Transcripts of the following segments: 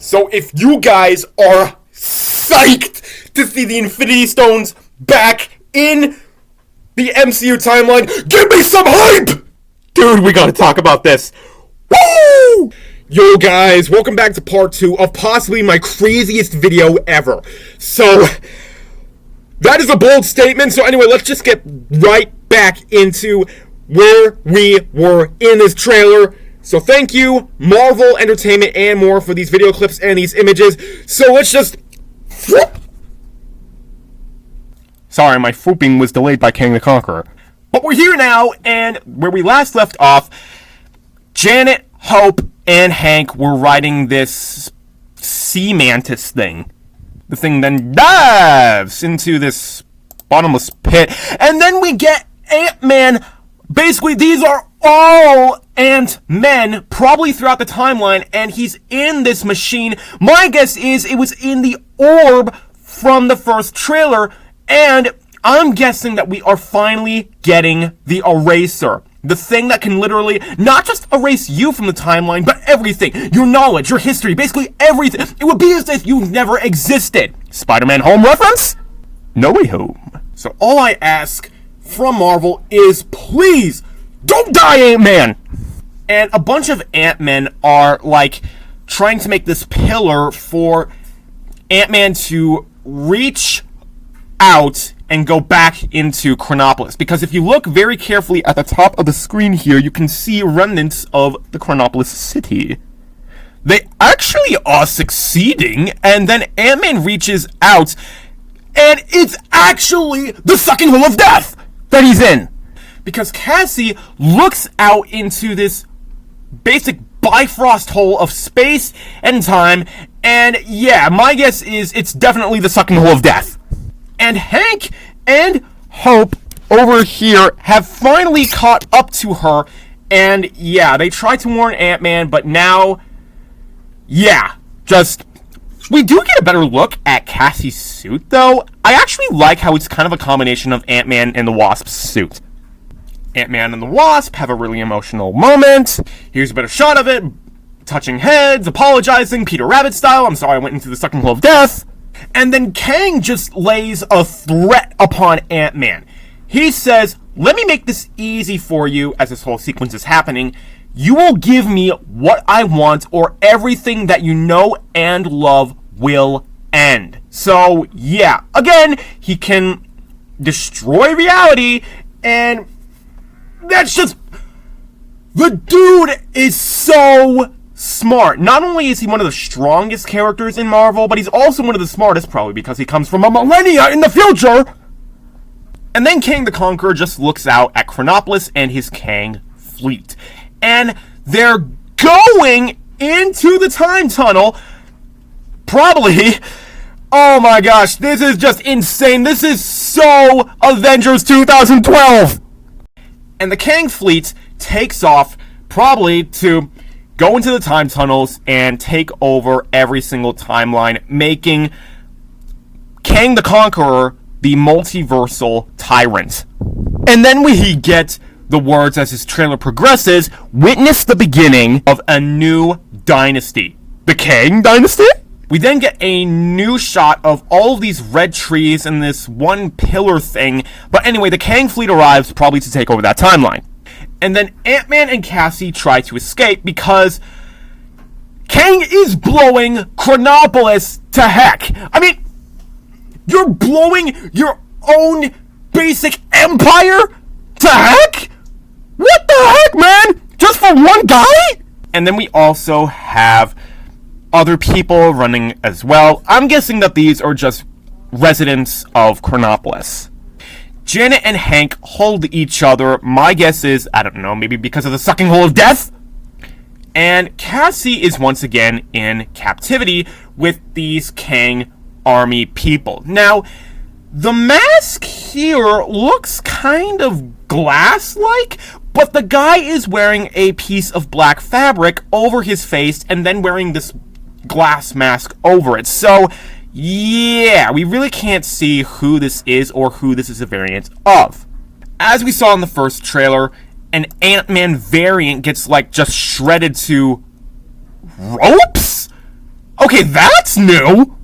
So if you guys are psyched to see the Infinity Stones back in the MCU timeline, give me some hype! Dude, we gotta talk about this. Woo! Yo guys, welcome back to part 2 of possibly my craziest video ever. So, that is a bold statement, so anyway, let's just get right back into where we were in this trailer. So thank you, Marvel Entertainment and more, for these video clips and these images. So let's just... Sorry, my whooping was delayed by Kang the Conqueror. But we're here now, and where we last left off, Janet, Hope, and Hank were riding this sea mantis thing. The thing then dives into this bottomless pit, and then we get Ant-Man. Basically, these are all Ant-Men, probably throughout the timeline, and he's in this machine. My guess is it was in the orb from the first trailer, and I'm guessing that we are finally getting the eraser. The thing that can literally not just erase you from the timeline, but everything. Your knowledge, your history, basically everything. It would be as if you never existed. Spider-Man Home reference? No Way Home. So all I ask from Marvel is, please, don't die, Ant-Man! And a bunch of Ant-Men are, like, trying to make this pillar for Ant-Man to reach out and go back into Chronopolis. Because if you look very carefully at the top of the screen here, you can see remnants of the Chronopolis city. They actually are succeeding, and then Ant-Man reaches out, and it's actually the sucking hole of death that he's in. Because Cassie looks out into this basic Bifrost hole of space and time, and yeah, my guess is it's definitely the sucking hole of death. And Hank and Hope over here have finally caught up to her, and yeah, they tried to warn Ant-Man, but now, yeah, just... We do get a better look at Cassie's suit, though. I actually like how it's kind of a combination of Ant-Man and the Wasp's suit. Ant-Man and the Wasp have a really emotional moment. Here's a better shot of it. Touching heads, apologizing, Peter Rabbit style. I'm sorry I went into the sucking hole of death. And then Kang just lays a threat upon Ant-Man. He says, let me make this easy for you as this whole sequence is happening. You will give me what I want, or everything that you know and love will end. So, yeah, again, he can destroy reality, and that's just... The dude is so smart. Not only is he one of the strongest characters in Marvel, but he's also one of the smartest, probably because he comes from a millennia in the future. And then Kang the Conqueror just looks out at Chronopolis and his Kang fleet. And they're going into the time tunnel. Probably. Oh my gosh, this is just insane. This is so Avengers 2012. And the Kang fleet takes off, probably to go into the time tunnels and take over every single timeline, making Kang the Conqueror the multiversal tyrant. And then we get the words as his trailer progresses, witness the beginning of a new dynasty. The Kang dynasty? We then get a new shot of all of these red trees and this one pillar thing. But anyway, the Kang fleet arrives, probably to take over that timeline. And then Ant-Man and Cassie try to escape because Kang is blowing Chronopolis to heck. I mean, you're blowing your own basic empire to heck? What the heck, man? Just for one guy? And then we also have other people running as well. I'm guessing that these are just residents of Chronopolis. Janet and Hank hold each other. My guess is, I don't know, maybe because of the sucking hole of death? And Cassie is once again in captivity with these Kang army people. Now, the mask here looks kind of glass-like, but the guy is wearing a piece of black fabric over his face and then wearing this glass mask over it. So, yeah, we really can't see who this is or who this is a variant of. As we saw in the first trailer, an Ant-Man variant gets, like, just shredded to ropes? Okay, that's new!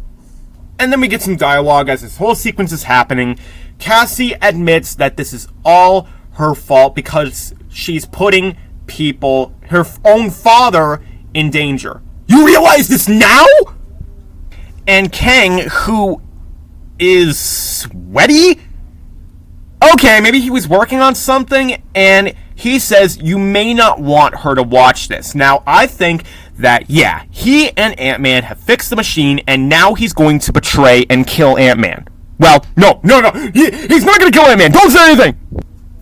And then we get some dialogue as this whole sequence is happening. Cassie admits that this is all her fault because she's putting people, her own father, in danger. You realize this now? And Kang, who is sweaty? Okay, maybe he was working on something, and he says you may not want her to watch this. Now, I think that, yeah, he and Ant-Man have fixed the machine, and now he's going to betray and kill Ant-Man. Well, no, he's not going to kill Ant-Man. Don't say anything.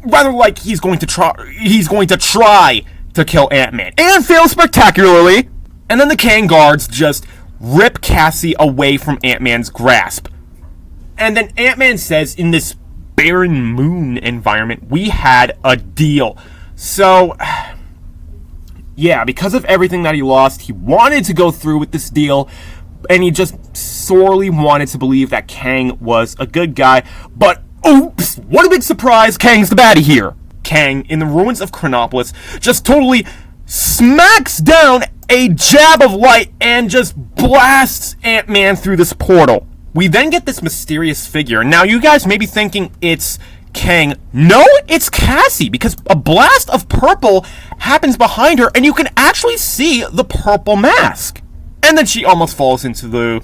Rather, like, he's going to try to kill Ant-Man, and fail spectacularly. And then the Kang guards just rip Cassie away from Ant-Man's grasp. And then Ant-Man says, in this barren moon environment, we had a deal. So, yeah, because of everything that he lost, he wanted to go through with this deal, and he just sorely wanted to believe that Kang was a good guy. But, oops, what a big surprise, Kang's the baddie here. Kang, in the ruins of Chronopolis, just totally smacks down a jab of light and just blasts Ant-Man through this portal. We then get this mysterious figure. Now, you guys may be thinking it's Kang. No, it's Cassie, because a blast of purple happens behind her, and you can actually see the purple mask. And then she almost falls into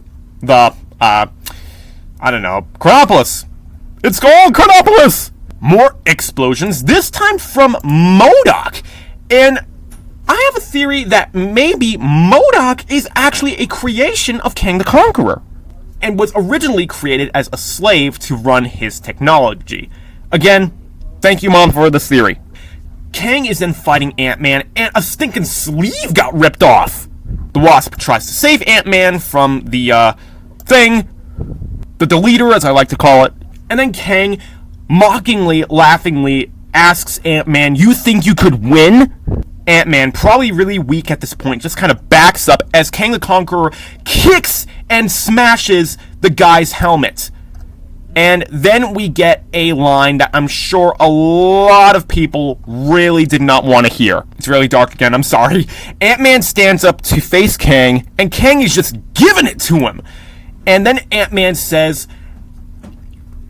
I don't know, Chronopolis. It's called Chronopolis! More explosions, this time from MODOK. And I have a theory that maybe MODOK is actually a creation of Kang the Conqueror, and was originally created as a slave to run his technology. Again, thank you, Mom, for this theory. Kang is then fighting Ant-Man, and a stinking sleeve got ripped off. The Wasp tries to save Ant-Man from the, thing. The deleter, as I like to call it. And then Kang, mockingly, laughingly, asks Ant-Man, you think you could win? Ant-Man, probably really weak at this point, just kind of backs up as Kang the Conqueror kicks and smashes the guy's helmet. And then we get a line that I'm sure a lot of people really did not want to hear. It's really dark again, I'm sorry. Ant-Man stands up to face Kang, and Kang is just giving it to him. And then Ant-Man says,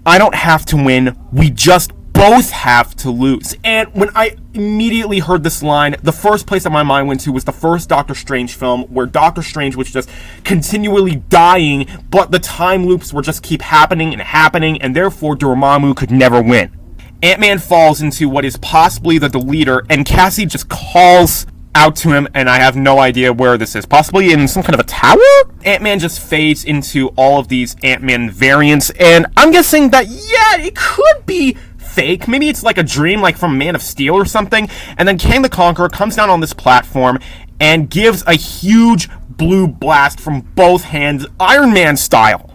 I don't have to win, we just both have to lose. And when I immediately heard this line, the first place that my mind went to was the first Doctor Strange film, where Doctor Strange was just continually dying, but the time loops would just keep happening, and therefore Dormammu could never win. Ant-Man falls into what is possibly the deleter, and Cassie just calls out to him, and I have no idea where this is. Possibly in some kind of a tower? Ant-Man just fades into all of these Ant-Man variants, and I'm guessing that, yeah, it could be fake. Maybe it's like a dream, like from Man of Steel or something. And then Kang the Conqueror comes down on this platform and gives a huge blue blast from both hands, Iron Man style.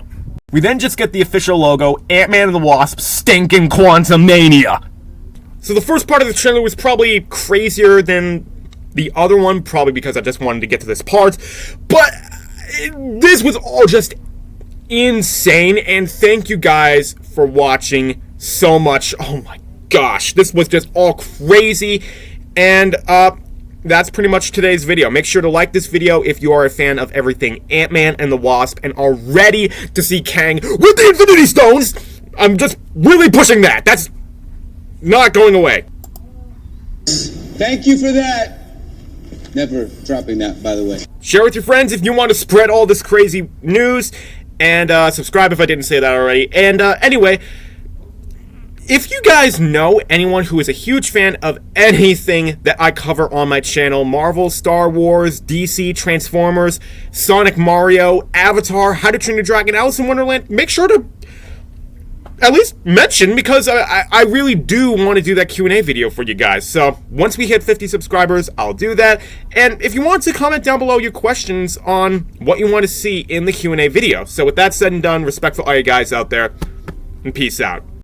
We then just get the official logo, Ant-Man and the Wasp, stinking Quantumania. So the first part of the trailer was probably crazier than the other one, probably because I just wanted to get to this part. But this was all just insane, and thank you guys for watching so much. Oh my gosh, this was just all crazy. And that's pretty much today's video. Make sure to like this video if you are a fan of everything Ant-Man and the Wasp and are ready to see Kang with the Infinity Stones. I'm just really pushing that. That's not going away. Thank you for that. Never dropping that, by the way. Share with your friends if you want to spread all this crazy news, and subscribe if I didn't say that already. And anyway, if you guys know anyone who is a huge fan of anything that I cover on my channel, Marvel, Star Wars, DC, Transformers, Sonic, Mario, Avatar, How to Train Your Dragon, Alice in Wonderland, make sure to at least mention, because I really do want to do that Q&A video for you guys. So once we hit 50 subscribers, I'll do that. And if you want to, comment down below your questions on what you want to see in the Q&A video. So with that said and done, respect for all you guys out there, and peace out.